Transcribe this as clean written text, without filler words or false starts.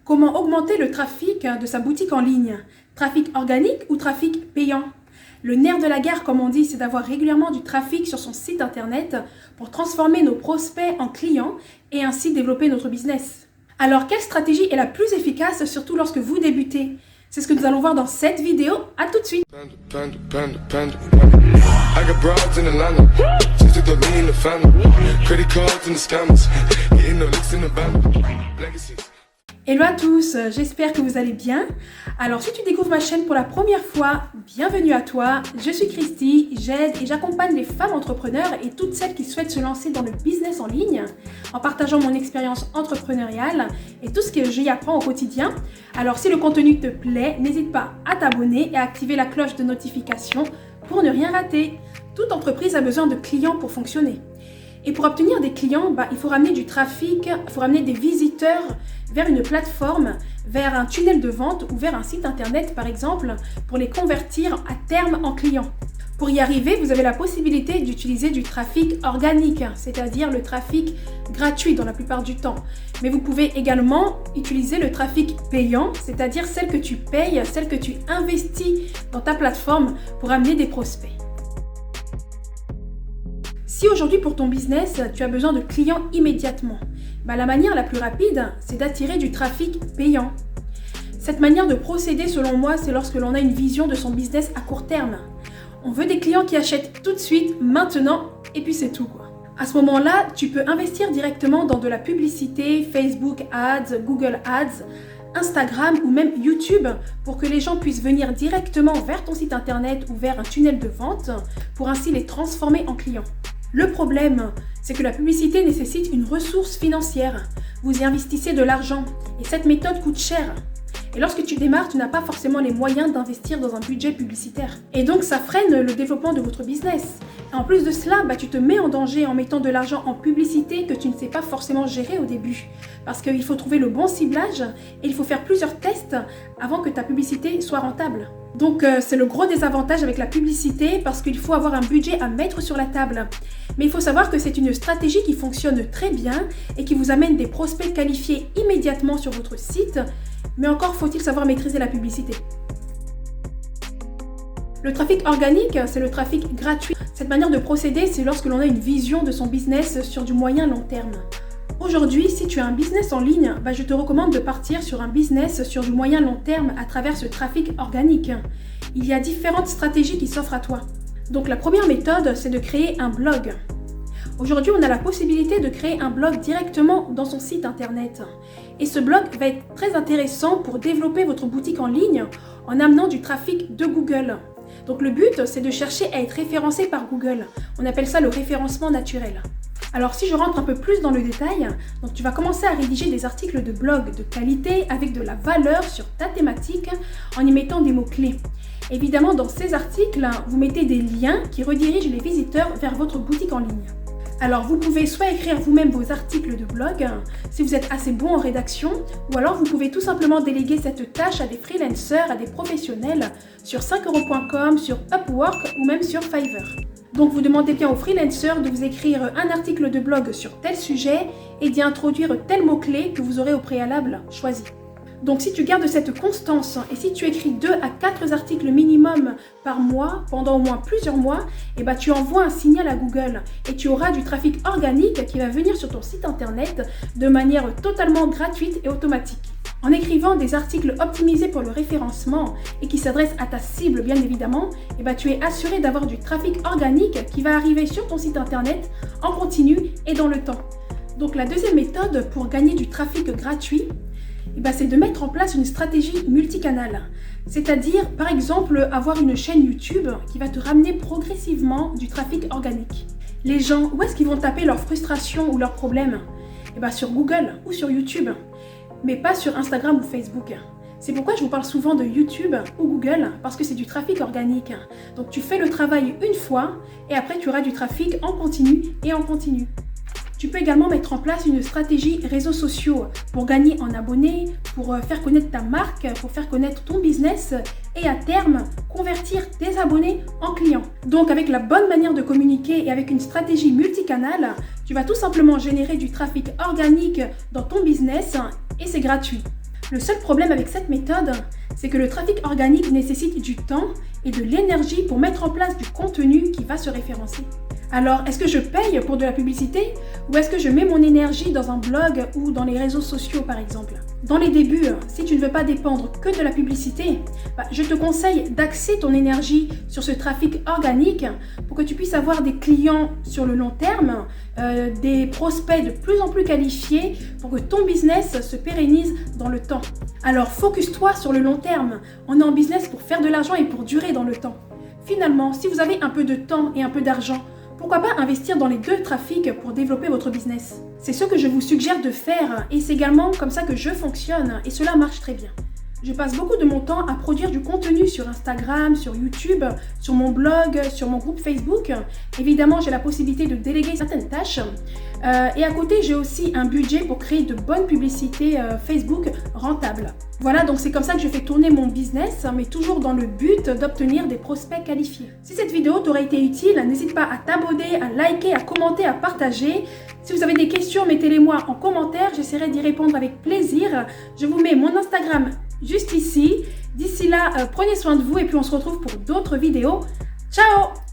Comment augmenter le trafic de sa boutique en ligne? Trafic organique ou trafic payant? Le nerf de la guerre, comme on dit, c'est d'avoir régulièrement du trafic sur son site internet pour transformer nos prospects en clients et ainsi développer notre business. Alors, quelle stratégie est la plus efficace, surtout lorsque vous débutez? C'est ce que nous allons voir dans cette vidéo. À tout de suite! Hello à tous, j'espère que vous allez bien. Alors si tu découvres ma chaîne pour la première fois, bienvenue à toi. Je suis Christy, j'aide et j'accompagne les femmes entrepreneurs et toutes celles qui souhaitent se lancer dans le business en ligne en partageant mon expérience entrepreneuriale et tout ce que j'y apprends au quotidien. Alors si le contenu te plaît, n'hésite pas à t'abonner et à activer la cloche de notification pour ne rien rater. Toute entreprise a besoin de clients pour fonctionner. Et pour obtenir des clients, il faut ramener du trafic, il faut ramener des visiteurs vers une plateforme, vers un tunnel de vente ou vers un site internet par exemple, pour les convertir à terme en clients. Pour y arriver, vous avez la possibilité d'utiliser du trafic organique, c'est-à-dire le trafic gratuit dans la plupart du temps. Mais vous pouvez également utiliser le trafic payant, c'est-à-dire celle que tu payes, celle que tu investis dans ta plateforme pour amener des prospects. Si aujourd'hui pour ton business, tu as besoin de clients immédiatement, la manière la plus rapide, c'est d'attirer du trafic payant. Cette manière de procéder, selon moi, c'est lorsque l'on a une vision de son business à court terme. On veut des clients qui achètent tout de suite, maintenant, et puis c'est tout, quoi. À ce moment-là, tu peux investir directement dans de la publicité, Facebook Ads, Google Ads, Instagram ou même YouTube pour que les gens puissent venir directement vers ton site internet ou vers un tunnel de vente pour ainsi les transformer en clients. Le problème, c'est que la publicité nécessite une ressource financière. Vous y investissez de l'argent et cette méthode coûte cher. Et lorsque tu démarres, tu n'as pas forcément les moyens d'investir dans un budget publicitaire. Et donc, ça freine le développement de votre business. Et en plus de cela, tu te mets en danger en mettant de l'argent en publicité que tu ne sais pas forcément gérer au début. Parce qu'il faut trouver le bon ciblage et il faut faire plusieurs tests avant que ta publicité soit rentable. Donc, c'est le gros désavantage avec la publicité parce qu'il faut avoir un budget à mettre sur la table. Mais il faut savoir que c'est une stratégie qui fonctionne très bien et qui vous amène des prospects qualifiés immédiatement sur votre site. Mais encore faut-il savoir maîtriser la publicité. Le trafic organique, c'est le trafic gratuit. Cette manière de procéder, c'est lorsque l'on a une vision de son business sur du moyen long terme. Aujourd'hui, si tu as un business en ligne, je te recommande de partir sur un business sur du moyen long terme à travers ce trafic organique. Il y a différentes stratégies qui s'offrent à toi. Donc la première méthode, c'est de créer un blog. Aujourd'hui, on a la possibilité de créer un blog directement dans son site internet. Et ce blog va être très intéressant pour développer votre boutique en ligne en amenant du trafic de Google. Donc le but, c'est de chercher à être référencé par Google. On appelle ça le référencement naturel. Alors si je rentre un peu plus dans le détail, donc tu vas commencer à rédiger des articles de blog de qualité avec de la valeur sur ta thématique en y mettant des mots-clés. Évidemment, dans ces articles, vous mettez des liens qui redirigent les visiteurs vers votre boutique en ligne. Alors vous pouvez soit écrire vous-même vos articles de blog, si vous êtes assez bon en rédaction, ou alors vous pouvez tout simplement déléguer cette tâche à des freelancers, à des professionnels sur 5euros.com, sur Upwork ou même sur Fiverr. Donc vous demandez bien aux freelancers de vous écrire un article de blog sur tel sujet et d'y introduire tel mot-clé que vous aurez au préalable choisi. Donc si tu gardes cette constance et si tu écris 2 à 4 articles minimum par mois, pendant au moins plusieurs mois, tu envoies un signal à Google et tu auras du trafic organique qui va venir sur ton site internet de manière totalement gratuite et automatique. En écrivant des articles optimisés pour le référencement et qui s'adressent à ta cible bien évidemment, tu es assuré d'avoir du trafic organique qui va arriver sur ton site internet en continu et dans le temps. Donc la deuxième méthode pour gagner du trafic gratuit, c'est de mettre en place une stratégie multicanale. C'est-à-dire, par exemple, avoir une chaîne YouTube qui va te ramener progressivement du trafic organique. Les gens, où est-ce qu'ils vont taper leurs frustrations ou leurs problèmes? Sur Google ou sur YouTube, mais pas sur Instagram ou Facebook. C'est pourquoi je vous parle souvent de YouTube ou Google, parce que c'est du trafic organique. Donc tu fais le travail une fois et après tu auras du trafic en continu et en continu. Tu peux également mettre en place une stratégie réseaux sociaux pour gagner en abonnés, pour faire connaître ta marque, pour faire connaître ton business et à terme, convertir tes abonnés en clients. Donc avec la bonne manière de communiquer et avec une stratégie multicanale, tu vas tout simplement générer du trafic organique dans ton business et c'est gratuit. Le seul problème avec cette méthode, c'est que le trafic organique nécessite du temps et de l'énergie pour mettre en place du contenu qui va se référencer. Alors, est-ce que je paye pour de la publicité ou est-ce que je mets mon énergie dans un blog ou dans les réseaux sociaux par exemple? Dans les débuts, si tu ne veux pas dépendre que de la publicité, je te conseille d'axer ton énergie sur ce trafic organique pour que tu puisses avoir des clients sur le long terme, des prospects de plus en plus qualifiés pour que ton business se pérennise dans le temps. Alors, focus-toi sur le long terme. On est en business pour faire de l'argent et pour durer dans le temps. Finalement, si vous avez un peu de temps et un peu d'argent, pourquoi pas investir dans les deux trafics pour développer votre business? C'est ce que je vous suggère de faire et c'est également comme ça que je fonctionne et cela marche très bien. Je passe beaucoup de mon temps à produire du contenu sur Instagram, sur YouTube, sur mon blog, sur mon groupe Facebook. Évidemment, j'ai la possibilité de déléguer certaines tâches. Et à côté, j'ai aussi un budget pour créer de bonnes publicités Facebook rentables. Voilà, donc c'est comme ça que je fais tourner mon business, mais toujours dans le but d'obtenir des prospects qualifiés. Si cette vidéo t'aura été utile, n'hésite pas à t'abonner, à liker, à commenter, à partager. Si vous avez des questions, mettez-les-moi en commentaire, j'essaierai d'y répondre avec plaisir. Je vous mets mon Instagram juste ici. D'ici là, prenez soin de vous et puis on se retrouve pour d'autres vidéos. Ciao!